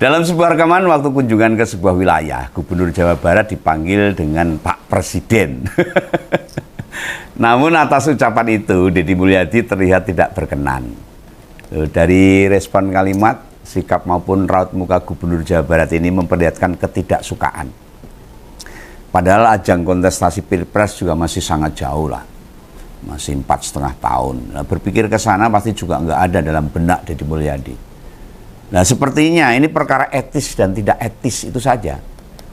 Dalam sebuah rekaman waktu kunjungan ke sebuah wilayah, Gubernur Jawa Barat dipanggil dengan Pak Presiden. Namun atas ucapan itu, Deddy Mulyadi terlihat tidak berkenan. Dari respon kalimat, sikap maupun raut muka Gubernur Jawa Barat ini memperlihatkan ketidaksukaan. Padahal ajang kontestasi Pilpres juga masih sangat jauh lah. Masih 4,5 tahun. Nah, berpikir ke sana pasti juga nggak ada dalam benak Deddy Mulyadi. Nah, sepertinya ini perkara etis dan tidak etis itu saja.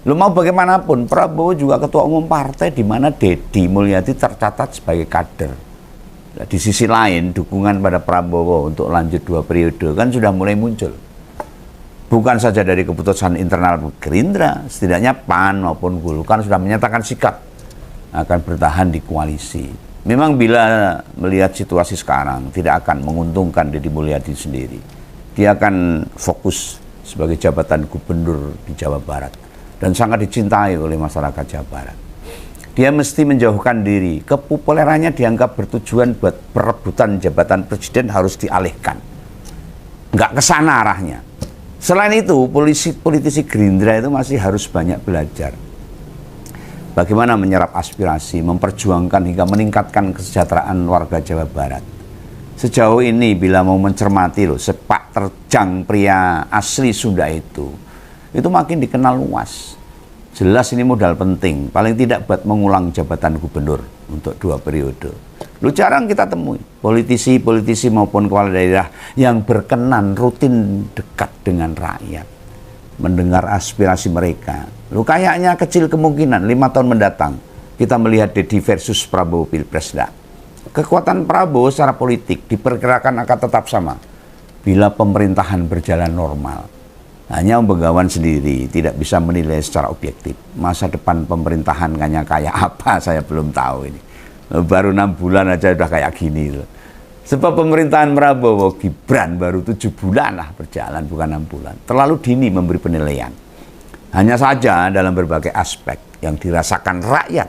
Lo mau bagaimanapun, Prabowo juga ketua umum partai di mana Deddy Mulyadi tercatat sebagai kader. Nah, di sisi lain, dukungan pada Prabowo untuk lanjut 2 periode kan sudah mulai muncul. Bukan saja dari keputusan internal Gerindra, setidaknya PAN maupun Golkar sudah menyatakan sikap akan bertahan di koalisi. Memang bila melihat situasi sekarang, tidak akan menguntungkan Deddy Mulyadi sendiri. Dia akan fokus sebagai jabatan gubernur di Jawa Barat dan sangat dicintai oleh masyarakat Jawa Barat. Dia mesti menjauhkan diri, kepopulerannya dianggap bertujuan buat perebutan jabatan presiden harus dialihkan. Nggak kesana arahnya. Selain itu, politisi Gerindra itu masih harus banyak belajar. Bagaimana menyerap aspirasi, memperjuangkan hingga meningkatkan kesejahteraan warga Jawa Barat. Sejauh ini bila mau mencermati loh, sepak terjang pria asli Sunda itu makin dikenal luas. Jelas ini modal penting, paling tidak buat mengulang jabatan gubernur untuk 2 periode. Lu jarang kita temui politisi maupun kepala daerah yang berkenan rutin dekat dengan rakyat, mendengar aspirasi mereka. Lu kayaknya kecil kemungkinan 5 tahun mendatang kita melihat Deddy versus Prabowo Pilpres. Kekuatan Prabowo secara politik diperkirakan akan tetap sama bila pemerintahan berjalan normal. Hanya Om Begawan sendiri tidak bisa menilai secara objektif. Masa depan pemerintahan kayak apa saya belum tahu ini. Baru 6 bulan aja udah kayak gini loh. Sebab pemerintahan Prabowo Gibran baru 7 bulan lah berjalan, bukan 6 bulan. Terlalu dini memberi penilaian. Hanya saja dalam berbagai aspek yang dirasakan rakyat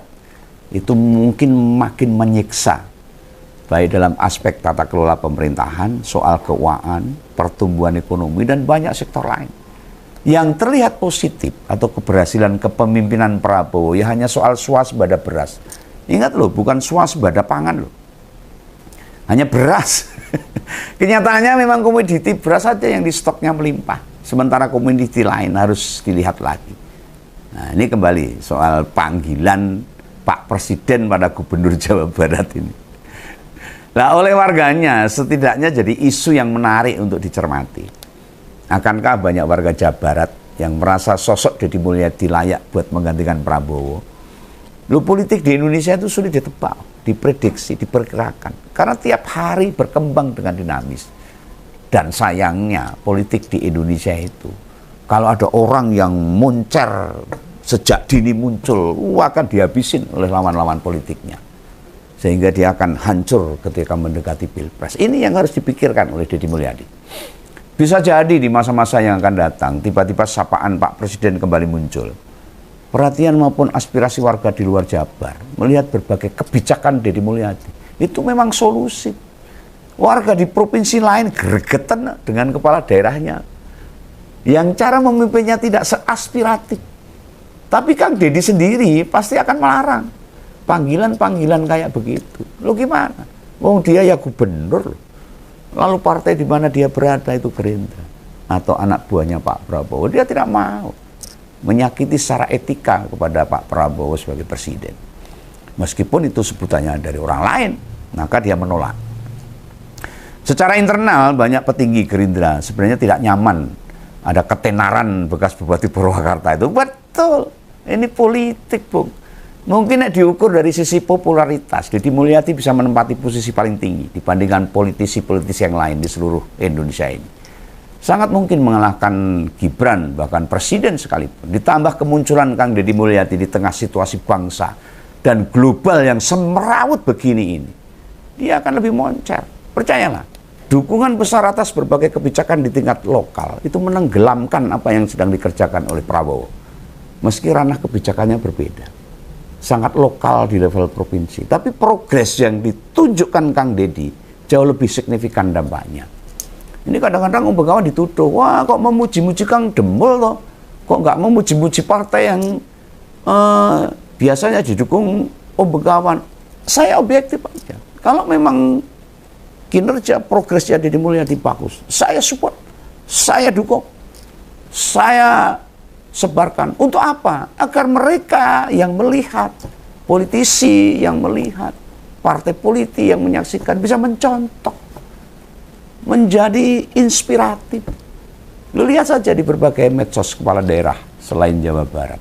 itu mungkin makin menyiksa. Baik dalam aspek tata kelola pemerintahan, soal keuangan, pertumbuhan ekonomi, dan banyak sektor lain. Yang terlihat positif atau keberhasilan kepemimpinan Prabowo ya hanya soal swasembada beras. Ingat loh, bukan swasembada pangan loh. Hanya beras. Kenyataannya memang komoditi beras saja yang di stoknya melimpah. Sementara komoditi lain harus dilihat lagi. Nah, ini kembali soal panggilan Pak Presiden pada Gubernur Jawa Barat ini. Nah, oleh warganya setidaknya jadi isu yang menarik untuk dicermati. Akankah banyak warga Jawa Barat yang merasa sosok Deddy Mulyadi layak buat menggantikan Prabowo? Lu politik di Indonesia itu sulit ditebak, diprediksi, diperkirakan. Karena tiap hari berkembang dengan dinamis. Dan sayangnya politik di Indonesia itu, kalau ada orang yang moncer sejak dini muncul, akan dihabisin oleh lawan-lawan politiknya. Sehingga dia akan hancur ketika mendekati Pilpres. Ini yang harus dipikirkan oleh Deddy Mulyadi. Bisa jadi di masa-masa yang akan datang, tiba-tiba sapaan Pak Presiden kembali muncul. Perhatian maupun aspirasi warga di luar Jabar melihat berbagai kebijakan Deddy Mulyadi. Itu memang solusi. Warga di provinsi lain gregetan dengan kepala daerahnya. Yang cara memimpinnya tidak seaspiratif. Tapi Kang Deddy sendiri pasti akan melarang panggilan-panggilan kayak begitu. Lo gimana? Oh, dia ya gubernur. Lalu partai di mana dia berada itu Gerindra atau anak buahnya Pak Prabowo. Dia tidak mau menyakiti secara etika kepada Pak Prabowo sebagai presiden. Meskipun itu sebutannya dari orang lain, maka dia menolak. Secara internal banyak petinggi Gerindra sebenarnya tidak nyaman ada ketenaran bekas Bupati Purwakarta itu. Betul. Ini politik, Bung. Mungkin diukur dari sisi popularitas, Deddy Mulyadi bisa menempati posisi paling tinggi dibandingkan politisi-politisi yang lain di seluruh Indonesia ini. Sangat mungkin mengalahkan Gibran, bahkan presiden sekalipun. Ditambah kemunculan Kang Deddy Mulyadi di tengah situasi bangsa dan global yang semerawut begini ini. Dia akan lebih moncer. Percayalah, dukungan besar atas berbagai kebijakan di tingkat lokal itu menenggelamkan apa yang sedang dikerjakan oleh Prabowo. Meski ranah kebijakannya berbeda. Sangat lokal di level provinsi. Tapi progres yang ditunjukkan Kang Deddy jauh lebih signifikan dampaknya. Ini kadang-kadang Begawan dituduh, wah kok memuji-muji Kang Demul toh, kok nggak memuji-muji partai yang biasanya didukung Begawan. Saya objektif aja. Kalau memang kinerja progresnya Deddy Mulyadi bagus, saya support, saya dukung, saya sebarkan. Untuk apa? Agar mereka yang melihat, politisi yang melihat, partai politik yang menyaksikan bisa mencontoh, menjadi inspiratif. Lu lihat saja di berbagai medsos kepala daerah selain Jawa Barat,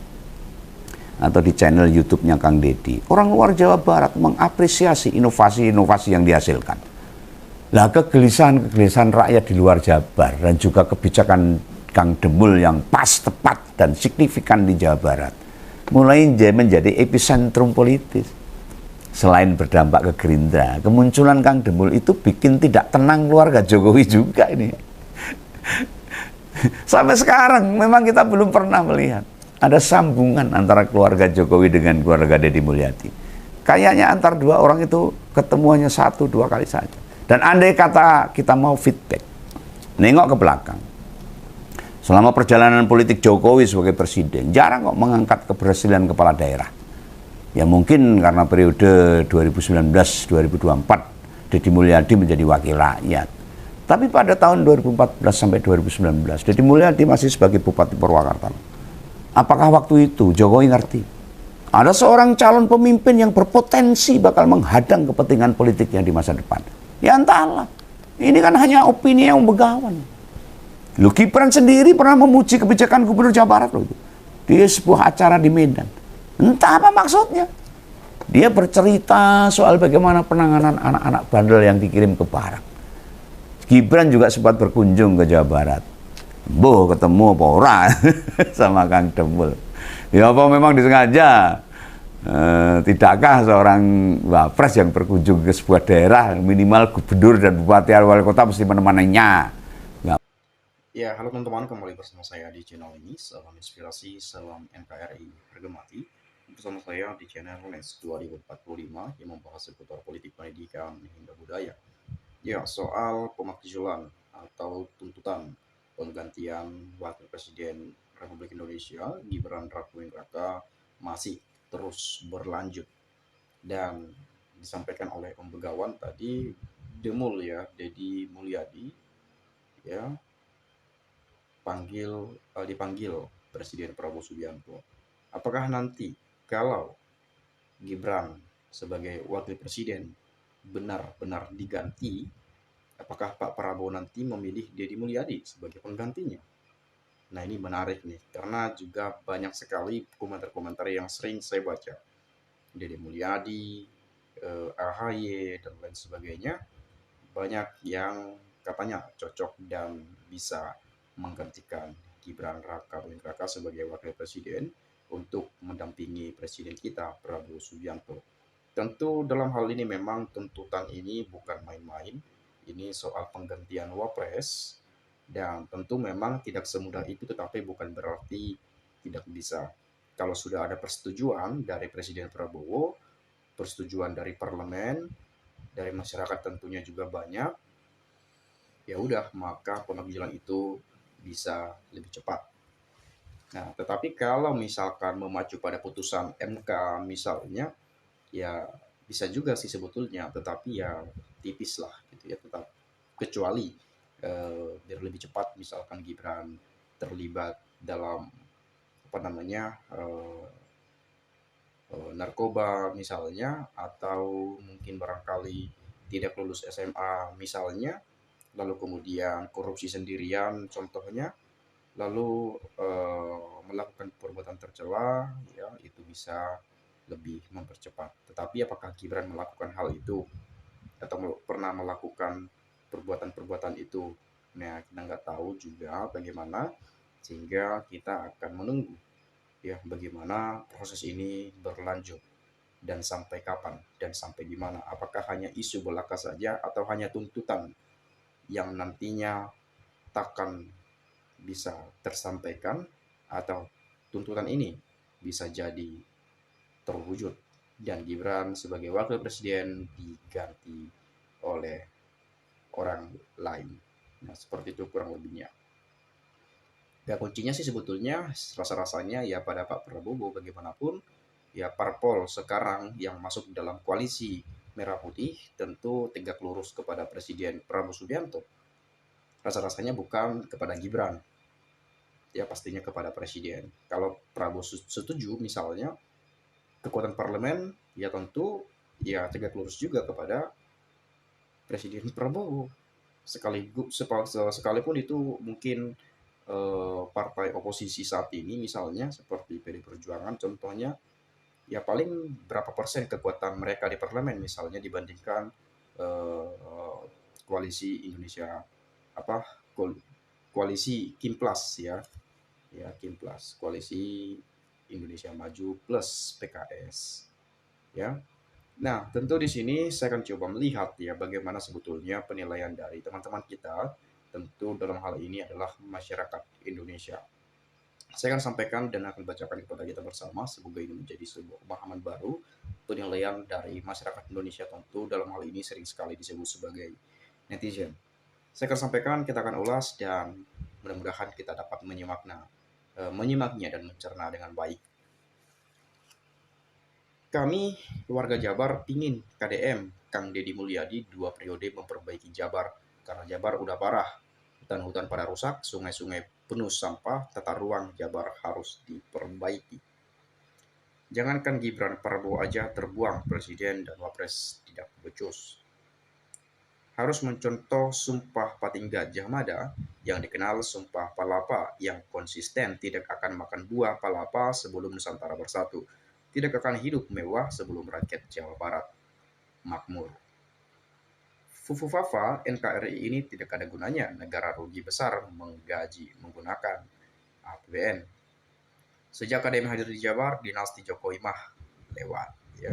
atau di channel YouTube-nya Kang Deddy, orang luar Jawa Barat mengapresiasi inovasi-inovasi yang dihasilkan. Lah kegelisahan rakyat di luar Jabar dan juga kebijakan Kang Demul yang pas, tepat, dan signifikan di Jawa Barat mulai menjadi epicentrum politis. Selain berdampak ke Gerindra, kemunculan Kang Demul itu bikin tidak tenang keluarga Jokowi juga ini. Sampai sekarang memang kita belum pernah melihat ada sambungan antara keluarga Jokowi dengan keluarga Deddy Mulyadi. Kayaknya antar dua orang itu ketemuannya 1-2 kali saja. Dan andai kata kita mau feedback, nengok ke belakang, selama perjalanan politik Jokowi sebagai presiden, jarang kok mengangkat keberhasilan kepala daerah. Ya mungkin karena periode 2019-2024, Deddy Mulyadi menjadi wakil rakyat. Tapi pada tahun 2014 sampai 2019, Deddy Mulyadi masih sebagai Bupati Purwakarta. Apakah waktu itu Jokowi ngerti ada seorang calon pemimpin yang berpotensi bakal menghadang kepentingan politiknya di masa depan? Ya entahlah. Ini kan hanya opini yang Begawan. Lu Gibran sendiri pernah memuji kebijakan Gubernur Jawa Barat loh itu, di sebuah acara di Medan. Entah apa maksudnya. Dia bercerita soal bagaimana penanganan anak-anak bandel yang dikirim ke Barat. Gibran juga sempat berkunjung ke Jawa Barat. Boh, ketemu apa ora sama Kang Demul. Ya apa memang disengaja? Tidakkah seorang wapres yang berkunjung ke sebuah daerah, minimal gubernur dan bupati wali kota mesti menemaninya? Ya, halo teman-teman, kembali bersama saya di channel ini. Salam inspirasi, salam NKRI Hargamati. Bersama saya di channel Lens 2045 yang membahas seputar politik, pendidikan, hingga budaya. Ya, soal pemakzulan atau tuntutan penggantian Wakil Presiden Republik Indonesia Gibran Rakabuming Raka masih terus berlanjut dan disampaikan oleh Om Begawan tadi, Demul ya, Deddy Mulyadi ya dipanggil Presiden Prabowo Subianto. Apakah nanti kalau Gibran sebagai wakil presiden benar-benar diganti, apakah Pak Prabowo nanti memilih Deddy Mulyadi sebagai penggantinya? Nah ini menarik nih, karena juga banyak sekali komentar-komentar yang sering saya baca. Deddy Mulyadi, AHY, dan lain sebagainya, banyak yang katanya cocok dan bisa menggantikan Gibran Rakabuming Raka sebagai wakil presiden untuk mendampingi presiden kita Prabowo Subianto. Tentu dalam hal ini memang tuntutan ini bukan main-main. Ini soal penggantian wapres dan tentu memang tidak semudah itu, tetapi bukan berarti tidak bisa. Kalau sudah ada persetujuan dari Presiden Prabowo, persetujuan dari parlemen, dari masyarakat tentunya juga banyak, ya udah maka pemanggilan itu bisa lebih cepat. Nah, tetapi kalau misalkan memacu pada putusan MK misalnya, ya bisa juga sih sebetulnya, tetapi ya tipis lah gitu ya, tetap kecuali biar lebih cepat misalkan Gibran terlibat dalam apa namanya narkoba misalnya, atau mungkin barangkali tidak lulus SMA misalnya, lalu kemudian korupsi sendirian contohnya, lalu melakukan perbuatan tercela, ya itu bisa lebih mempercepat. Tetapi apakah Gibran melakukan hal itu atau pernah melakukan perbuatan-perbuatan itu? Nah, kita nggak tahu juga bagaimana, sehingga kita akan menunggu ya bagaimana proses ini berlanjut dan sampai kapan dan sampai di mana. Apakah hanya isu belaka saja atau hanya tuntutan yang nantinya takkan bisa tersampaikan, atau tuntutan ini bisa jadi terwujud dan Gibran sebagai wakil presiden diganti oleh orang lain. Nah, seperti itu kurang lebihnya. Ya kuncinya sih sebetulnya rasa-rasanya ya pada Pak Prabowo bagaimanapun ya parpol sekarang yang masuk dalam koalisi Merah Putih tentu tegak lurus kepada Presiden Prabowo Subianto. Rasa-rasanya bukan kepada Gibran, ya pastinya kepada Presiden. Kalau Prabowo setuju misalnya kekuatan parlemen ya tentu ya tegak lurus juga kepada Presiden Prabowo. Sekalipun itu mungkin partai oposisi saat ini misalnya seperti PD Perjuangan contohnya ya paling berapa persen kekuatan mereka di parlemen misalnya dibandingkan eh, koalisi Indonesia apa koalisi Kimplas ya Kimplas koalisi Indonesia Maju plus PKS ya. Nah, tentu di sini saya akan coba melihat ya bagaimana sebetulnya penilaian dari teman-teman kita tentu dalam hal ini adalah masyarakat Indonesia. Saya akan sampaikan dan akan bacakan kepada kita bersama, semoga ini menjadi sebuah pemahaman baru, penilaian dari masyarakat Indonesia tentu dalam hal ini sering sekali disebut sebagai netizen. Saya akan sampaikan, kita akan ulas, dan mudah-mudahan kita dapat menyimaknya dan mencerna dengan baik. Kami, warga Jabar, ingin KDM, Kang Deddy Mulyadi, 2 periode memperbaiki Jabar, karena Jabar udah parah. Hutan-hutan pada rusak, sungai-sungai penuh sampah, tata ruang Jabar harus diperbaiki. Jangankan Gibran Prabowo aja terbuang, Presiden dan Wapres tidak becus. Harus mencontoh Sumpah Pating Gajah Mada yang dikenal Sumpah Palapa yang konsisten tidak akan makan buah palapa sebelum Nusantara bersatu. Tidak akan hidup mewah sebelum rakyat Jawa Barat makmur. Fufufafa NKRI ini tidak ada gunanya negara rugi besar menggaji menggunakan APBN. Sejak KDM hadir di Jabar, dinasti Jokowi mah lewat. Ya.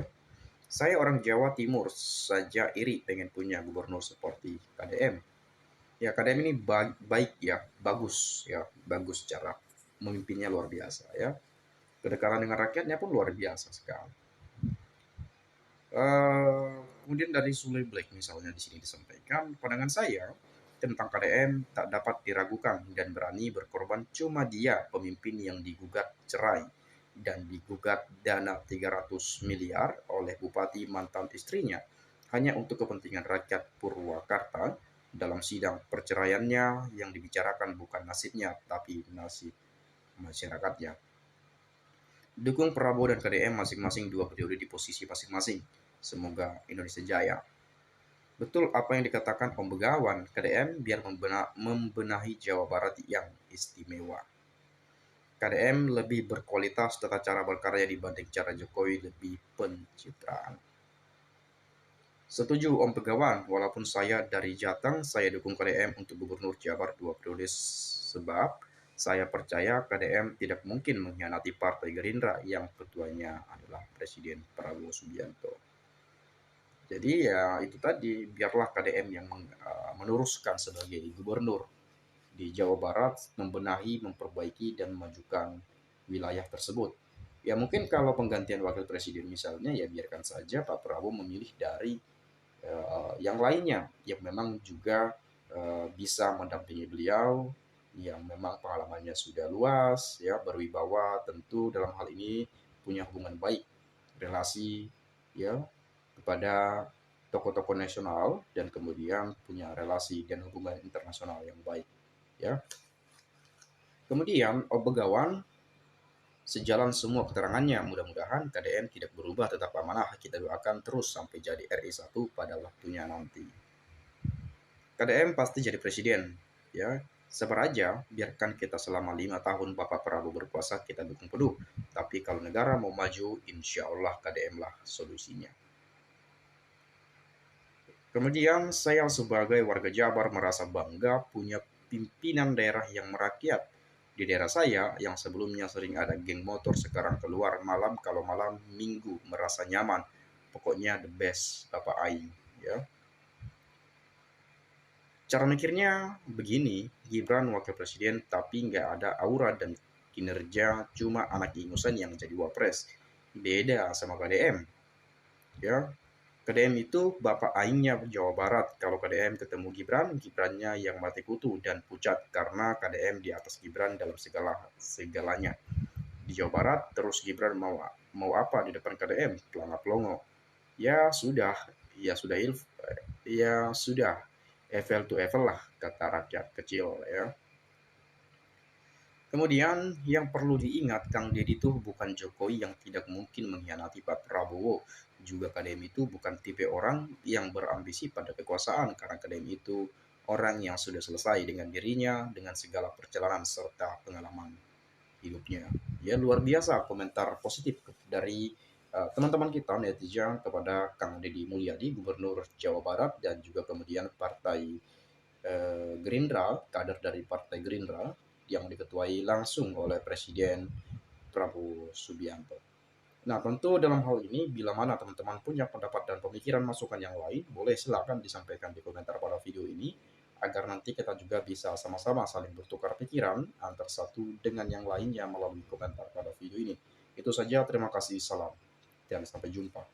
Saya orang Jawa Timur saja iri pengen punya gubernur seperti KDM. Ya KDM ini baik ya, bagus cara memimpinnya luar biasa ya. Kedekatan dengan rakyatnya pun luar biasa sekali. Kemudian dari Sule Black misalnya di sini disampaikan, pandangan saya tentang KDM tak dapat diragukan dan berani berkorban cuma dia pemimpin yang digugat cerai dan digugat dana 300 miliar oleh bupati mantan istrinya hanya untuk kepentingan rakyat Purwakarta. Dalam sidang perceraiannya yang dibicarakan bukan nasibnya tapi nasib masyarakatnya. Dukung Prabowo dan KDM masing-masing 2 periode di posisi masing-masing. Semoga Indonesia jaya. Betul apa yang dikatakan Om Begawan, KDM biar membenahi Jawa Barat yang istimewa. KDM lebih berkualitas tata cara berkarya dibanding cara Jokowi lebih pencitraan. Setuju Om Begawan, walaupun saya dari Jateng, saya dukung KDM untuk Gubernur Jabar 2 periode sebab saya percaya KDM tidak mungkin mengkhianati Partai Gerindra yang ketuanya adalah Presiden Prabowo Subianto. Jadi ya itu tadi, biarlah KDM yang meneruskan sebagai gubernur di Jawa Barat, membenahi, memperbaiki, dan memajukan wilayah tersebut. Ya mungkin kalau penggantian wakil presiden misalnya, ya biarkan saja Pak Prabowo memilih dari yang lainnya yang memang juga bisa mendampingi beliau, yang memang pengalamannya sudah luas, ya berwibawa, tentu dalam hal ini punya hubungan baik, relasi ya kepada tokoh-tokoh nasional dan kemudian punya relasi dan hubungan internasional yang baik ya. Kemudian Begawan sejalan semua keterangannya, mudah-mudahan KDM tidak berubah tetap amanah, kita doakan terus sampai jadi RI 1 pada waktunya nanti. KDM pasti jadi presiden ya, sabar aja, biarkan kita selama 5 tahun Bapak Prabowo berkuasa kita dukung penuh, tapi kalau negara mau maju insya Allah KDM lah solusinya. Kemudian saya sebagai warga Jabar merasa bangga punya pimpinan daerah yang merakyat. Di daerah saya yang sebelumnya sering ada geng motor sekarang keluar malam, kalau malam minggu merasa nyaman. Pokoknya the best Bapak Aing ya. Cara mikirnya begini, Gibran wakil presiden tapi nggak ada aura dan kinerja, cuma anak ingusan yang jadi wapres. Beda sama KDM ya. KDM itu Bapak Aingnya Jawa Barat. Kalau KDM ketemu Gibran, Gibrannya yang mati kutu dan pucat karena KDM di atas Gibran dalam segalanya. Di Jawa Barat terus Gibran mau apa di depan KDM? Pelongo-pelongo. Ya sudah, ya sudah ya sudah. Evel to Evel lah kata rakyat kecil ya. Kemudian yang perlu diingat, Kang Deddy itu bukan Jokowi yang tidak mungkin mengkhianati Pak Prabowo. Juga KDM itu bukan tipe orang yang berambisi pada kekuasaan, karena KDM itu orang yang sudah selesai dengan dirinya, dengan segala perjalanan serta pengalaman hidupnya. Ya luar biasa komentar positif dari teman-teman kita netizen kepada Kang Deddy Mulyadi, Gubernur Jawa Barat, dan juga kemudian Partai Gerindra, kader dari Partai Gerindra yang diketuai langsung oleh Presiden Prabowo Subianto. Nah, tentu dalam hal ini, bila mana teman-teman punya pendapat dan pemikiran masukan yang lain, boleh silakan disampaikan di komentar pada video ini, agar nanti kita juga bisa sama-sama saling bertukar pikiran antar satu dengan yang lainnya melalui komentar pada video ini. Itu saja, terima kasih, salam, dan sampai jumpa.